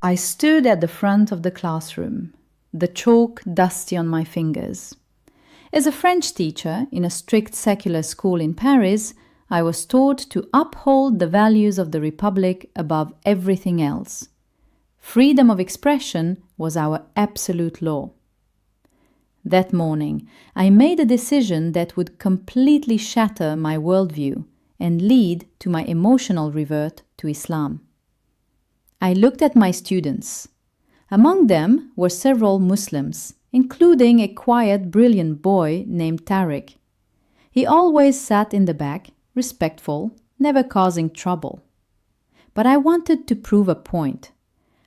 I stood at the front of the classroom, the chalk dusty on my fingers. As a French teacher in a strict secular school in Paris, I was taught to uphold the values of the Republic above everything else. Freedom of expression was our absolute law. That morning, I made a decision that would completely shatter my worldview and lead to my emotional revert to Islam. I looked at my students. Among them were several Muslims, including a quiet, brilliant boy named Tariq. He always sat in the back, respectful, never causing trouble. But I wanted to prove a point.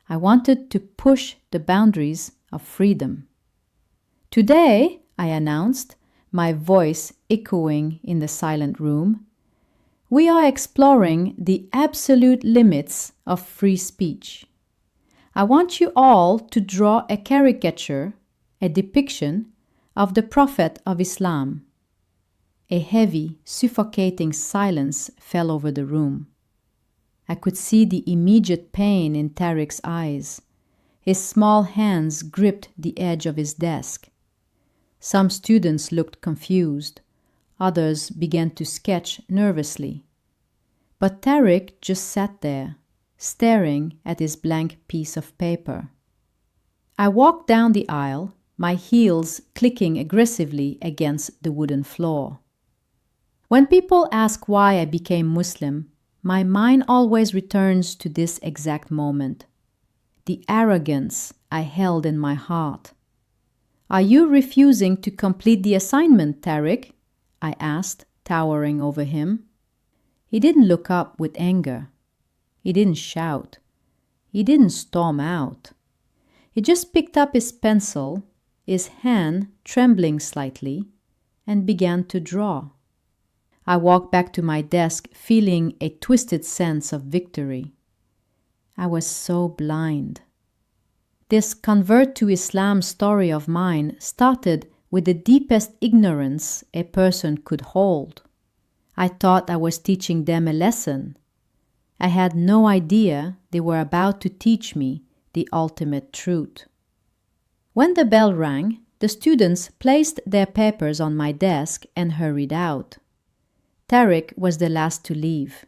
I wanted to push the boundaries of freedom. Today, I announced, my voice echoing in the silent room, we are exploring the absolute limits of free speech. I want you all to draw a caricature, a depiction of the Prophet of Islam. A heavy, suffocating silence fell over the room. I could see the immediate pain in Tariq's eyes. His small hands gripped the edge of his desk. Some students looked confused. Others began to sketch nervously. But Tariq just sat there, staring at his blank piece of paper. I walked down the aisle, my heels clicking aggressively against the wooden floor. When people ask why I became Muslim, my mind always returns to this exact moment. The arrogance I held in my heart. Are you refusing to complete the assignment, Tariq? I asked, towering over him. He didn't look up with anger. He didn't shout. He didn't storm out. He just picked up his pencil, his hand trembling slightly, and began to draw. I walked back to my desk feeling a twisted sense of victory. I was so blind. This convert to Islam story of mine started with the deepest ignorance a person could hold. I thought I was teaching them a lesson. I had no idea they were about to teach me the ultimate truth. When the bell rang, the students placed their papers on my desk and hurried out. Tariq was the last to leave.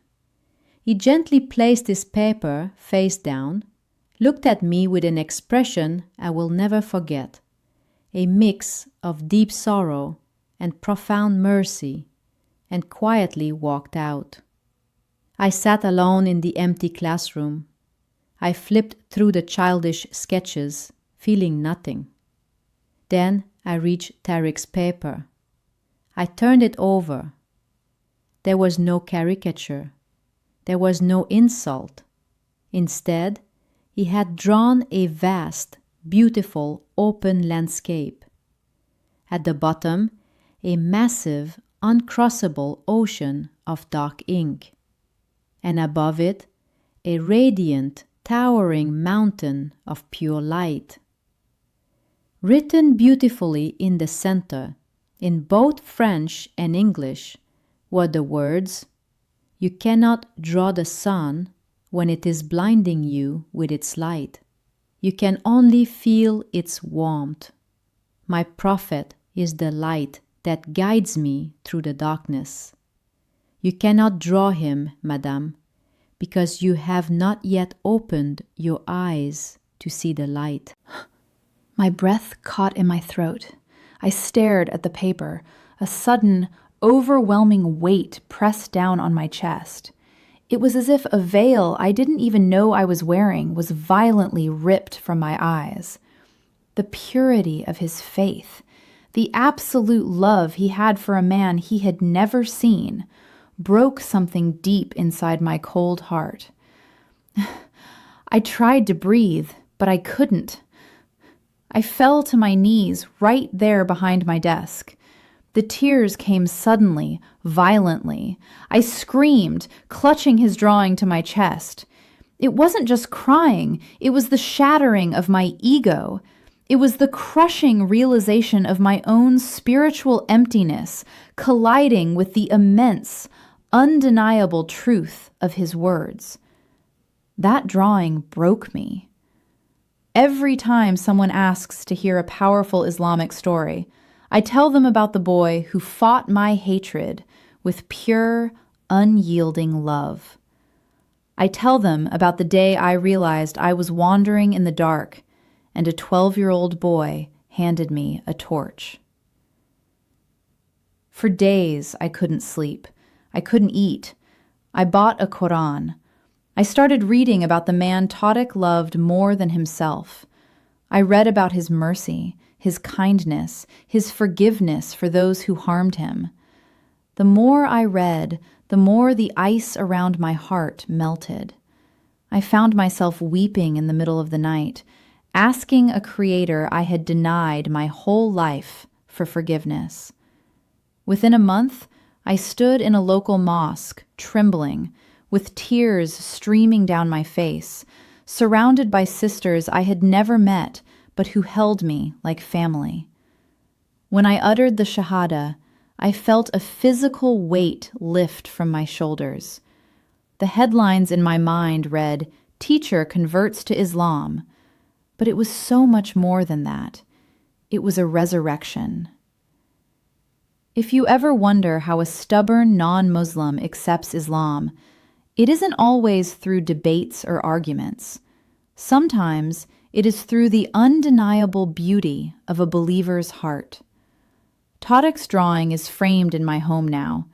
He gently placed his paper face down, looked at me with an expression I will never forget, a mix of deep sorrow and profound mercy, and quietly walked out. I sat alone in the empty classroom. I flipped through the childish sketches, feeling nothing. Then I reached Tariq's paper. I turned it over. There was no caricature. There was no insult. Instead, he had drawn a vast, beautiful, open landscape. At the bottom, a massive, uncrossable ocean of dark ink. And above it, a radiant, towering mountain of pure light. Written beautifully in the center, in both French and English, were the words, "You cannot draw the sun when it is blinding you with its light. You can only feel its warmth. My prophet is the light that guides me through the darkness. You cannot draw him, madame, because you have not yet opened your eyes to see the light." My breath caught in my throat. I stared at the paper. A sudden, overwhelming weight pressed down on my chest. It was as if a veil I didn't even know I was wearing was violently ripped from my eyes. The purity of his faith, the absolute love he had for a man he had never seen, broke something deep inside my cold heart. I tried to breathe, but I couldn't. I fell to my knees right there behind my desk. The tears came suddenly, violently. I screamed, clutching his drawing to my chest. It wasn't just crying, it was the shattering of my ego. It was the crushing realization of my own spiritual emptiness colliding with the immense, undeniable truth of his words. That drawing broke me. Every time someone asks to hear a powerful Islamic story, I tell them about the boy who fought my hatred with pure, unyielding love. I tell them about the day I realized I was wandering in the dark and a 12-year-old boy handed me a torch. For days, I couldn't sleep. I couldn't eat. I bought a Qur'an. I started reading about the man Tariq loved more than himself. I read about his mercy, his kindness, his forgiveness for those who harmed him. The more I read, the more the ice around my heart melted. I found myself weeping in the middle of the night, asking a creator I had denied my whole life for forgiveness. Within a month, I stood in a local mosque, trembling, with tears streaming down my face, surrounded by sisters I had never met but who held me like family. When I uttered the Shahada, I felt a physical weight lift from my shoulders. The headlines in my mind read, "Teacher converts to Islam," but it was so much more than that. It was a resurrection. If you ever wonder how a stubborn non-Muslim accepts Islam, it isn't always through debates or arguments. Sometimes it is through the undeniable beauty of a believer's heart. Tariq's drawing is framed in my home now.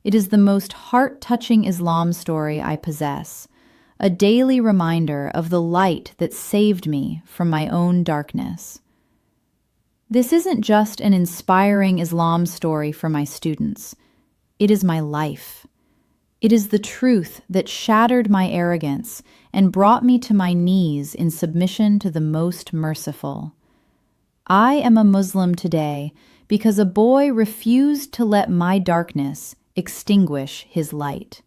It is the most heart-touching Islam story I possess, a daily reminder of the light that saved me from my own darkness. This isn't just an inspiring Islam story for my students. It is my life. It is the truth that shattered my arrogance and brought me to my knees in submission to the most merciful. I am a Muslim today because a boy refused to let my darkness extinguish his light.